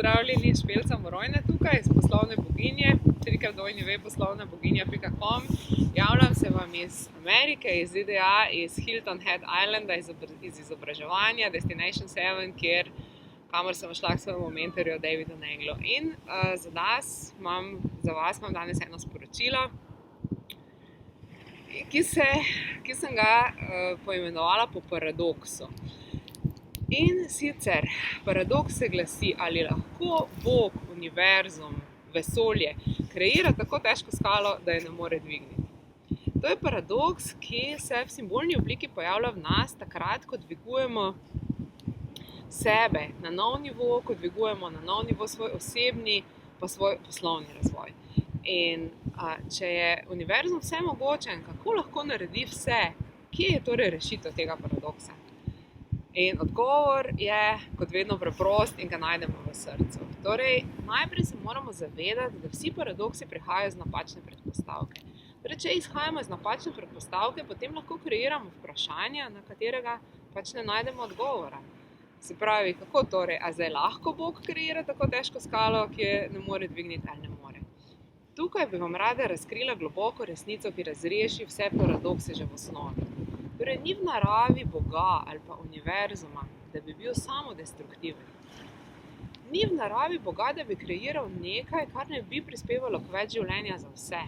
pozdravljeni, Špelca Morojna tukaj iz Poslovne boginje, www.poslovnaboginja.com. Javljam se vam iz Amerike, iz ZDA, iz Hilton Head Islanda, iz izobraževanja Destination 7, kamor sem šla k svojemu mentorju Davidu Neglu. In za vas imam danes eno sporočilo, ki sem ga poimenovala po paradoksu. In sicer, paradoks se glasi, ali lahko Bog, univerzum, vesolje kreira tako težko skalo, da je ne more dvigniti. To je paradoks, ki se v simbolni obliki pojavlja v nas takrat, ko dvigujemo sebe na nov nivo, ko dvigujemo na nov nivo svoj osebni pa svoj poslovni razvoj. In če je univerzum vsemogočen, kako lahko naredi vse? Kje je torej rešitev tega paradoksa? In odgovor je, kot vedno, preprost in ga najdemo v srcu. Torej, najprej se moramo zavedati, da vsi paradoksi prihajajo iz napačne predpostavke. Torej, če izhajamo iz napačne predpostavke, potem lahko kreiramo vprašanja, na katerega pač ne najdemo odgovora. Se pravi, kako torej, a zdaj lahko Bog kreira tako težko skalo, ki je ne more dvigniti ali ne more? Tukaj bi vam rada razkrila globoko resnico, ki razreši vse paradokse že v osnovi. Torej, ni v naravi Boga ali pa univerzuma, da bi bil samodestruktiven. Ni v naravi Boga, da bi kreiral nekaj, kar ne bi prispevalo k več življenja za vse.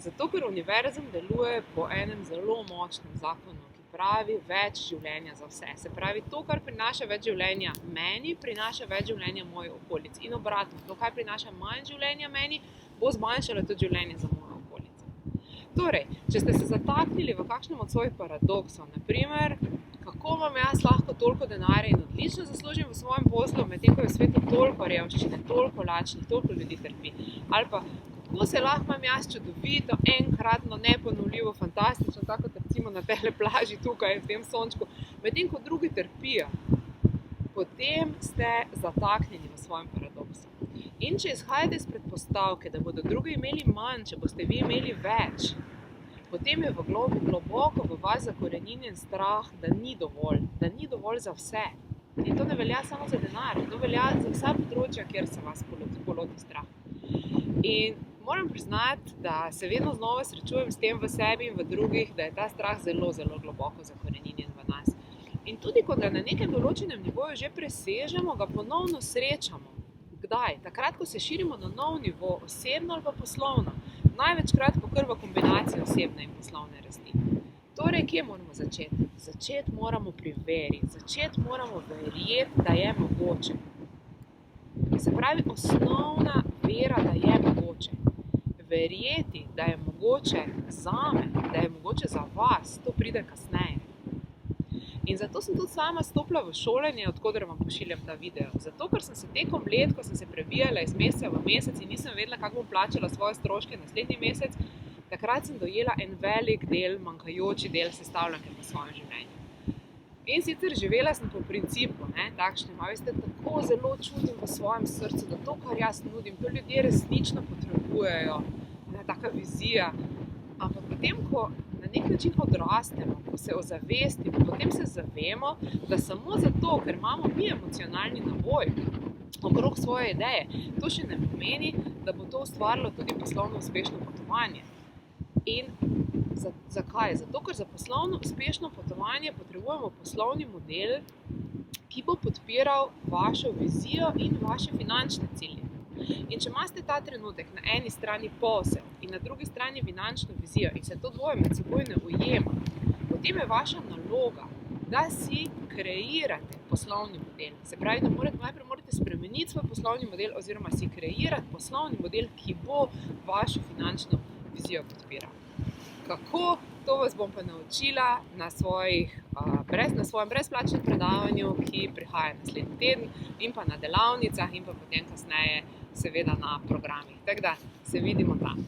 Zato, ker univerzum deluje po enem zelo močnem zakonu, ki pravi več življenja za vse. Se pravi, to, kar prinaša več življenja meni, prinaša več življenja moji okolici. In obratno, to, kar prinaša manj življenja meni, bo zmanjšalo tudi življenje za mojo okolico. Torej, če ste se zataknili v kakšnem od svojih paradoksov, naprimer, kako imam jaz lahko toliko denarja in odlično zaslužim v svojem poslu, medtem ko je v svetu toliko revščine, toliko lačnih, toliko ljudi trpi. Ali pa, kako se lahko imam jaz čudovito, enkratno, neponovljivo, fantastično, tako kot recimo na tele plaži tukaj v tem sončku, medtem ko drugi trpijo. Potem ste zataknjeni v svojem paradoksu. In če izhajate iz predpostavke, da bodo drugi imeli manj, če boste vi imeli več, potem je globoko v vas zakoreninjen strah, da ni dovolj za vse. In to ne velja samo za denar, to velja za vsa področja, kjer se vas poloti strah. In moram priznati, da se vedno znova srečujem s tem v sebi in v drugih, da je ta strah zelo, zelo globoko zakoreninjen v nas. In tudi, ko ga na nekem določenem nivoju že presežemo, ga ponovno srečamo. Kdaj? Takrat, ko se širimo na nov nivo, osebno ali pa poslovno. Največkrat po prva kombinacija osebne in poslovne rasti. Torej, kje moramo začeti? Začeti moramo pri veri. Začeti moramo verjeti, da je mogoče. Se pravi, osnovna vera, da je mogoče. Verjeti, da je mogoče zame, da je mogoče za vas, to pride kasneje. In zato sem tudi sama stopila v šolanje, od koder vam pošiljam ta video. Zato, ker sem se tekom let, ko sem se prebijala iz meseca v mesec in nisem vedela, kako bom plačala svoje stroške naslednji mesec, takrat sem dojela en velik del, manjkajoči del sestavljanke v svojem življenju. In sicer živela sem po principu, takšnem, veste, tako zelo čutim v svojem srcu, da to, kar jaz nudim, to ljudje resnično potrebujejo, taka vizija. Ampak potem, ko na nek način odrastemo, ko se ozavestimo, potem se zavemo, da samo zato, ker imamo mi emocionalni naboj okrog svoje ideje, to še ne pomeni, da bo to ustvarilo tudi poslovno uspešno potovanje. In zakaj? Zato, ker za poslovno uspešno potovanje potrebujemo poslovni model, ki bo podpiral vašo vizijo in vaše finančne cilje. In če imate ta trenutek na eni strani posel in na drugi strani finančno vizijo in se to dvoje med seboj ne ujema, potem je vaša naloga, da si kreirate poslovni model. Se pravi, da najprej morate spremeniti svoj poslovni model oziroma si kreirati poslovni model, ki bo vašo finančno vizijo podpiral. Kako? To vas bom pa naučila na svojem brezplačnem predavanju, ki prihaja naslednji teden, in pa na delavnicah in pa potem kasneje seveda na programih. Tako da se vidimo tam.